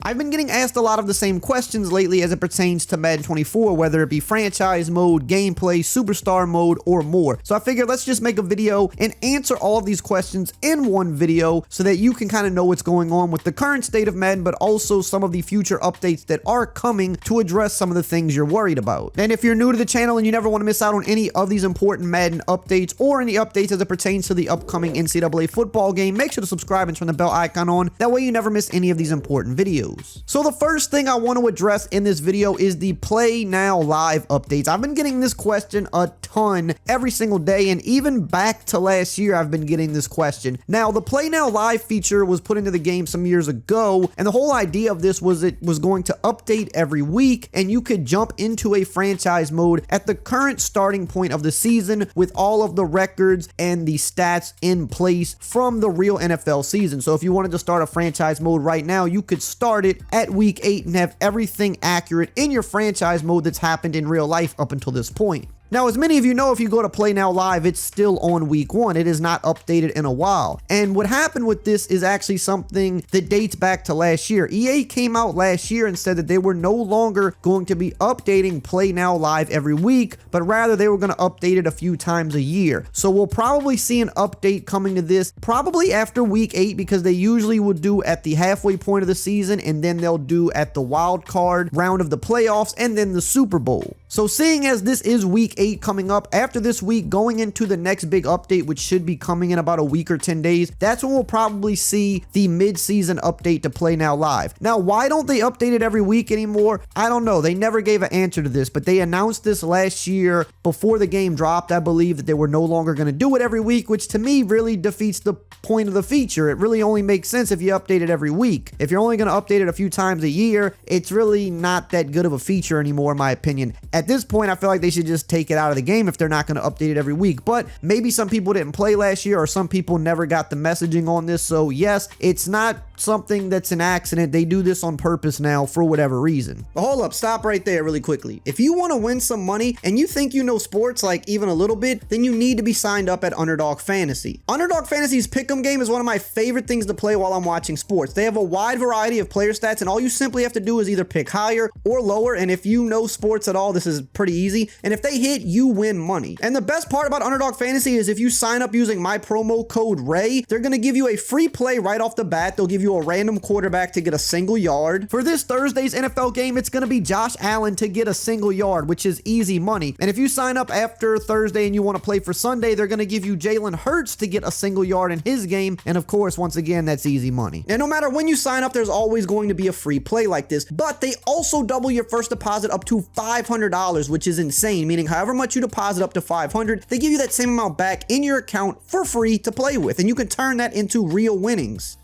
I've been getting asked a lot of the same questions lately as it pertains to Madden 24, whether it be franchise mode, gameplay, superstar mode, or more. So I figured let's just make a video and answer all of these questions in one video so that you can kind of know what's going on with the current state of Madden, but also some of the future updates that are coming to address some of the things you're worried about. And if you're new to the channel and you never want to miss out on any of these important Madden updates or any updates as it pertains to the upcoming NCAA football game, make sure to subscribe and turn the bell icon on. That way you never miss any of these important videos. So the first thing I want to address in this video is the Play Now Live updates. I've been getting this question a ton every single day, and even back to last year I've been getting this question. Now, the Play Now Live feature was put into the game some years ago, and the whole idea of this was it was going to update every week, and you could jump into a franchise mode at the current starting point of the season with all of the records and the stats in place from the real NFL season. So if you wanted to start a franchise mode right now, you could start it at week 8 and have everything accurate in your franchise mode that's happened in real life up until this point. Now, as many of you know, if you go to Play Now Live, it's still on week 1. It is not updated in a while. And what happened with this is actually something that dates back to last year. EA came out last year and said that they were no longer going to be updating Play Now Live every week, but rather they were going to update it a few times a year. So we'll probably see an update coming to this probably after week 8, because they usually will do at the halfway point of the season, and then they'll do at the wild card round of the playoffs and then the Super Bowl. So seeing as this is week 8 coming up, after this week going into the next big update, which should be coming in about a week or 10 days, that's when we'll probably see the mid-season update to Play Now Live. Now, why don't they update it every week anymore? I don't know. They never gave an answer to this, but they announced this last year before the game dropped. I believe that they were no longer going to do it every week, which to me really defeats the point of the feature. It really only makes sense if you update it every week. If you're only going to update it a few times a year, it's really not that good of a feature anymore, in my opinion. At this point, I feel like they should just take it out of the game if they're not going to update it every week. But maybe some people didn't play last year, or some people never got the messaging on this. So yes, it's not something that's an accident. They do this on purpose now for whatever reason. But hold up, stop right there really quickly. If you want to win some money and you think you know sports like even a little bit, then you need to be signed up at Underdog Fantasy. Underdog Fantasy's pick'em game is one of my favorite things to play while I'm watching sports. They have a wide variety of player stats, and all you simply have to do is either pick higher or lower. And if you know sports at all, this is pretty easy. And if they hit, you win money. And the best part about Underdog Fantasy is if you sign up using my promo code RAY, they're going to give you a free play right off the bat. They'll give you a random quarterback to get a single yard. For this Thursday's NFL game, it's going to be Josh Allen to get a single yard, which is easy money. And if you sign up after Thursday and you want to play for Sunday, they're going to give you Jalen Hurts to get a single yard in his game. And of course, once again, that's easy money. And no matter when you sign up, there's always going to be a free play like this. But they also double your first deposit up to $500, which is insane, meaning however much you deposit up to $500, they give you that same amount back in your account for free to play with, and you can turn that into real winnings.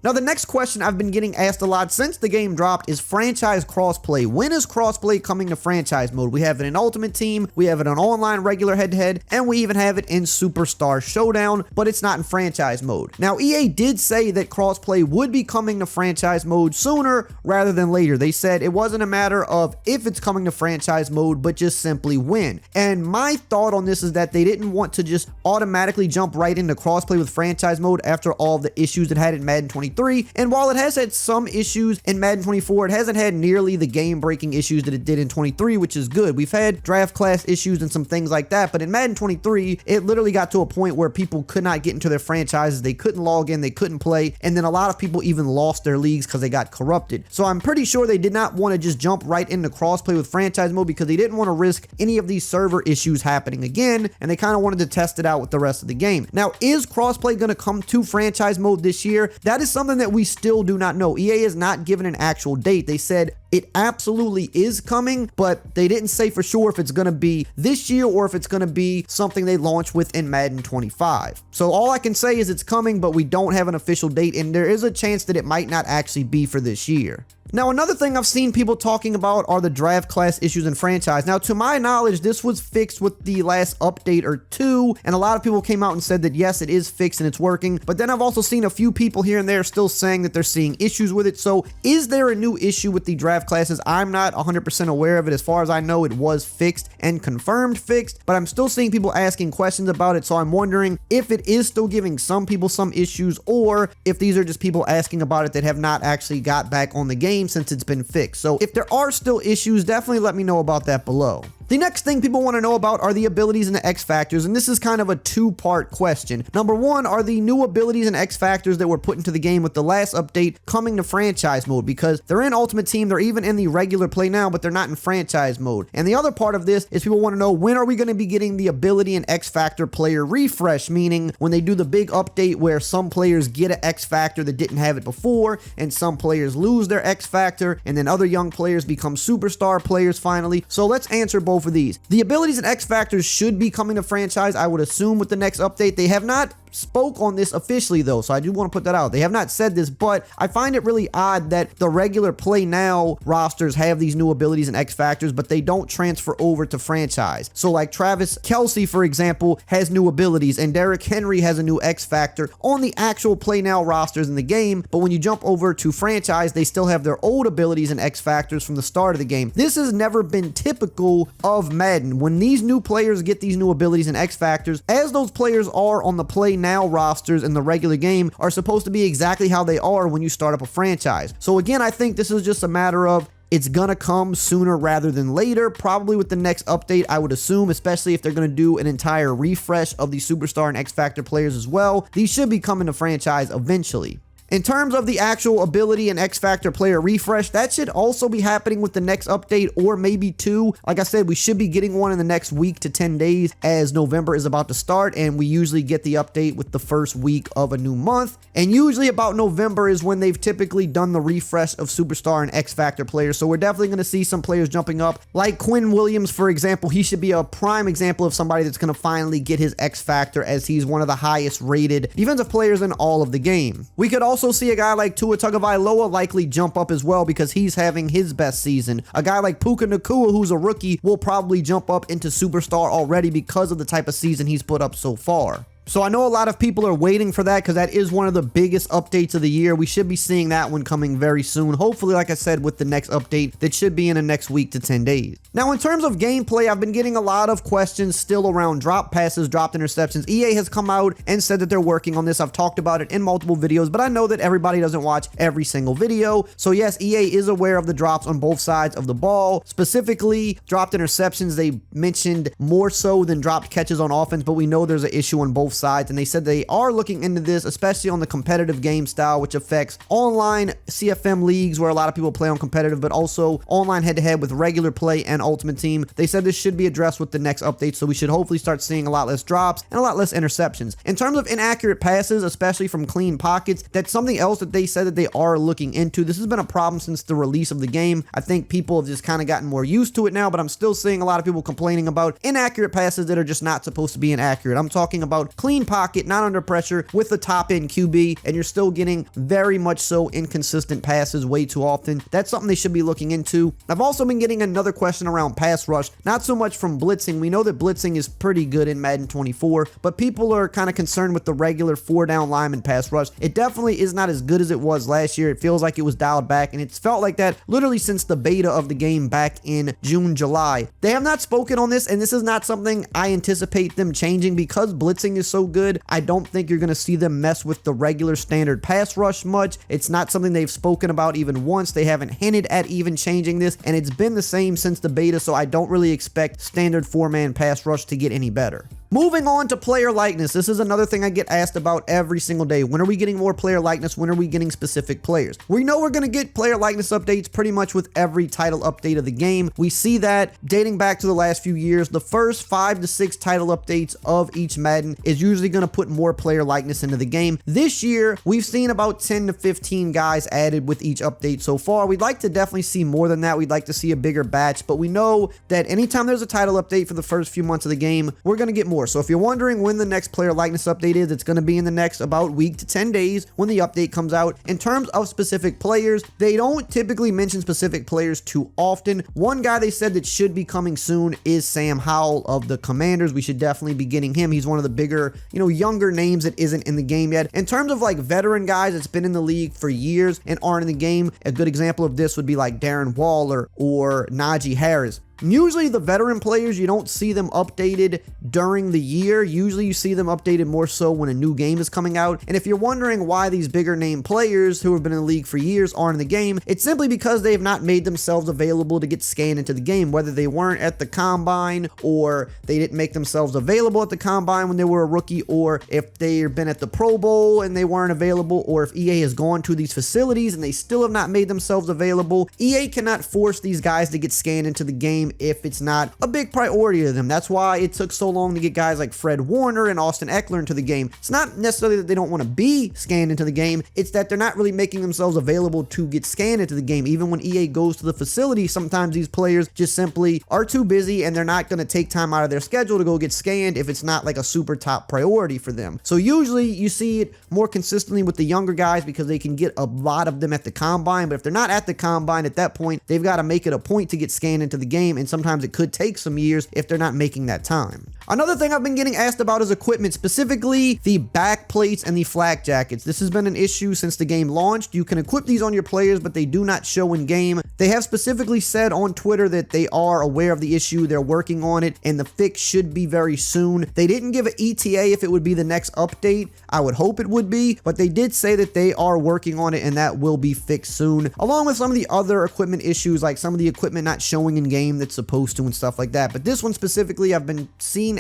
Now, the next question I've been getting asked a lot since the game dropped is franchise crossplay. When is crossplay coming to franchise mode? We have it in Ultimate Team, we have it on online regular head-to-head, and we even have it in Superstar Showdown, but it's not in franchise mode. Now, EA did say that crossplay would be coming to franchise mode sooner rather than later. They said it wasn't a matter of if it's coming to franchise mode, but just simply when. And my thought on this is that they didn't want to just automatically jump right into crossplay with franchise mode after all the issues it had in Madden 23. And while it has had some issues in Madden 24, it hasn't had nearly the game-breaking issues that it did in 23, which is good. We've had draft class issues and some things like that, but in Madden 23, it literally got to a point where people could not get into their franchises. They couldn't log in, they couldn't play, and then a lot of people even lost their leagues because they got corrupted. So I'm pretty sure they did not want to just jump right into crossplay with franchise mode because they didn't want to risk any of these server issues happening again, and they kind of wanted to test it out with the rest of the game. Now, is crossplay going to come to franchise mode this year? That is something that we still do not know. EA has not given an actual date. They said it absolutely is coming, but they didn't say for sure if it's going to be this year or if it's going to be something they launch with in Madden 25. So all I can say is it's coming, but we don't have an official date, and there is a chance that it might not actually be for this year. Now, another thing I've seen people talking about are the draft class issues in franchise. Now, to my knowledge, this was fixed with the last update or two, and a lot of people came out and said that yes, it is fixed and it's working. But then I've also seen a few people here and there still saying that they're seeing issues with it. So is there a new issue with the draft draft classes. I'm not 100% aware of it. As far as I know, it was fixed and confirmed fixed, but I'm still seeing people asking questions about it, so I'm wondering if it is still giving some people some issues, or if these are just people asking about it that have not actually got back on the game since it's been fixed. So if there are still issues, definitely let me know about that below. The next thing people want to know about are the abilities and the X factors, and this is kind of a two-part question. Number one, are the new abilities and X factors that were put into the game with the last update coming to franchise mode? Because they're in Ultimate Team, they're even in the regular play now, but they're not in franchise mode. And the other part of this is people want to know, when are we going to be getting the ability and X factor player refresh? Meaning when they do the big update where some players get an X factor that didn't have it before, and some players lose their X factor, and then other young players become superstar players finally. So let's answer both of these. The abilities and X factors should be coming to franchise, I would assume, with the next update. They have not spoke on this officially though, so I do want to put that out. They have not said this, but I find it really odd that the regular play now rosters have these new abilities and X factors, but they don't transfer over to franchise. So like Travis Kelce, for example, has new abilities, and Derrick Henry has a new X factor on the actual play now rosters in the game, but when you jump over to franchise, they still have their old abilities and X factors from the start of the game. This has never been typical of Madden. When these new players get these new abilities and X factors, as those players are on the play now rosters in the regular game, are supposed to be exactly how they are when you start up a franchise. So again, I think this is just a matter of it's gonna come sooner rather than later, probably with the next update, I would assume, especially if they're gonna do an entire refresh of the Superstar and X Factor players as well. These should be coming to franchise eventually. In terms of the actual ability and X Factor player refresh, that should also be happening with the next update, or maybe two. Like I said, we should be getting one in the next week to 10 days as November is about to start, and we usually get the update with the first week of a new month. And usually about November is when they've typically done the refresh of Superstar and X Factor players. So we're definitely going to see some players jumping up, like Quinn Williams, for example. He should be a prime example of somebody that's going to finally get his X Factor, as he's one of the highest rated defensive players in all of the game. We could also see a guy like Tua Tagovailoa likely jump up as well, because he's having his best season. A guy like Puka Nacua, who's a rookie, will probably jump up into Superstar already because of the type of season he's put up so far. So I know a lot of people are waiting for that, because that is one of the biggest updates of the year. We should be seeing that one coming very soon. Hopefully, like I said, with the next update that should be in the next week to 10 days. Now, in terms of gameplay, I've been getting a lot of questions still around drop passes, dropped interceptions. EA has come out and said that they're working on this. I've talked about it in multiple videos, but I know that everybody doesn't watch every single video. So yes, EA is aware of the drops on both sides of the ball. Specifically, dropped interceptions, they mentioned more so than dropped catches on offense, but we know there's an issue on both sides, and they said they are looking into this, especially on the competitive game style, which affects online CFM leagues where a lot of people play on competitive, but also online head-to-head with regular play and Ultimate Team. They said this should be addressed with the next update, so we should hopefully start seeing a lot less drops and a lot less interceptions. In terms of inaccurate passes, especially from clean pockets, that's something else that they said that they are looking into. This has been a problem since the release of the game. I think people have just kind of gotten more used to it now, but I'm still seeing a lot of people complaining about inaccurate passes that are just not supposed to be inaccurate. I'm talking about clean pocket, not under pressure, with the top end QB, and you're still getting very much so inconsistent passes way too often. That's something they should be looking into. I've also been getting another question around pass rush, not so much from blitzing. We know that blitzing is pretty good in Madden 24, but people are kind of concerned with the regular 4-down lineman pass rush. It definitely is not as good as it was last year. It feels like it was dialed back, and it's felt like that literally since the beta of the game back in June, July. They have not spoken on this, and this is not something I anticipate them changing. Because blitzing is so good, I don't think you're going to see them mess with the regular standard pass rush much. It's not something they've spoken about even once. They haven't hinted at even changing this, and it's been the same since the beta, so I don't really expect standard 4-man pass rush to get any better. Moving on to player likeness. This is another thing I get asked about every single day. When are we getting more player likeness? When are we getting specific players? We know we're going to get player likeness updates pretty much with every title update of the game. We see that dating back to the last few years. The first 5 to 6 title updates of each Madden is usually going to put more player likeness into the game. This year, we've seen about 10 to 15 guys added with each update so far. We'd like to definitely see more than that. We'd like to see a bigger batch, but we know that anytime there's a title update for the first few months of the game, we're going to get more. more. So if you're wondering when the next player likeness update is, it's going to be in the next about week to 10 days when the update comes out. In terms of specific players, they don't typically mention specific players too often. One guy they said that should be coming soon is Sam Howell of the Commanders. We should definitely be getting him. He's one of the bigger, younger names that isn't in the game yet. In terms of like veteran guys that's been in the league for years and aren't in the game, a good example of this would be like Darren Waller or Najee Harris. Usually the veteran players, you don't see them updated during the year. Usually you see them updated more so when a new game is coming out. And if you're wondering why these bigger name players who have been in the league for years aren't in the game, it's simply because they have not made themselves available to get scanned into the game, whether they weren't at the combine or they didn't make themselves available at the combine when they were a rookie, or if they've been at the Pro Bowl and they weren't available, or if EA has gone to these facilities and they still have not made themselves available. EA cannot force these guys to get scanned into the game if it's not a big priority to them. That's why it took so long to get guys like Fred Warner and Austin Eckler into the game. It's not necessarily that they don't want to be scanned into the game, it's that they're not really making themselves available to get scanned into the game. Even when EA goes to the facility, sometimes these players just simply are too busy and they're not going to take time out of their schedule to go get scanned if it's not like a super top priority for them. So usually you see it more consistently with the younger guys because they can get a lot of them at the combine, but if they're not at the combine at that point, they've got to make it a point to get scanned into the game, and sometimes it could take some years if they're not making that time. Another thing I've been getting asked about is equipment, specifically the back plates and the flak jackets. This has been an issue since the game launched. You can equip these on your players, but they do not show in game. They have specifically said on Twitter that they are aware of the issue, they're working on it, and the fix should be very soon. They didn't give an ETA if it would be the next update. I would hope it would be, but they did say that they are working on it and that will be fixed soon, along with some of the other equipment issues, like some of the equipment not showing in game that's supposed to and stuff like that. But this one specifically, I've been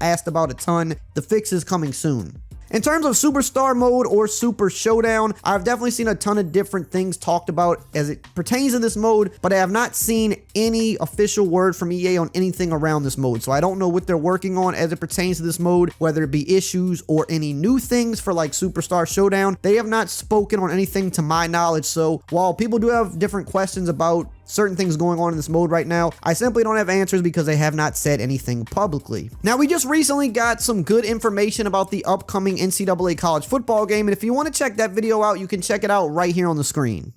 asked about a ton. The fix is coming soon. In terms of Superstar Mode or Super Showdown, I've definitely seen a ton of different things talked about as it pertains to this mode, but I have not seen any official word from EA on anything around this mode. So I don't know what they're working on as it pertains to this mode, whether it be issues or any new things for like Superstar Showdown. They have not spoken on anything to my knowledge. So while people do have different questions about certain things going on in this mode right now, I simply don't have answers because they have not said anything publicly. Now, we just recently got some good information about the upcoming NCAA college football game, and if you want to check that video out, you can check it out right here on the screen.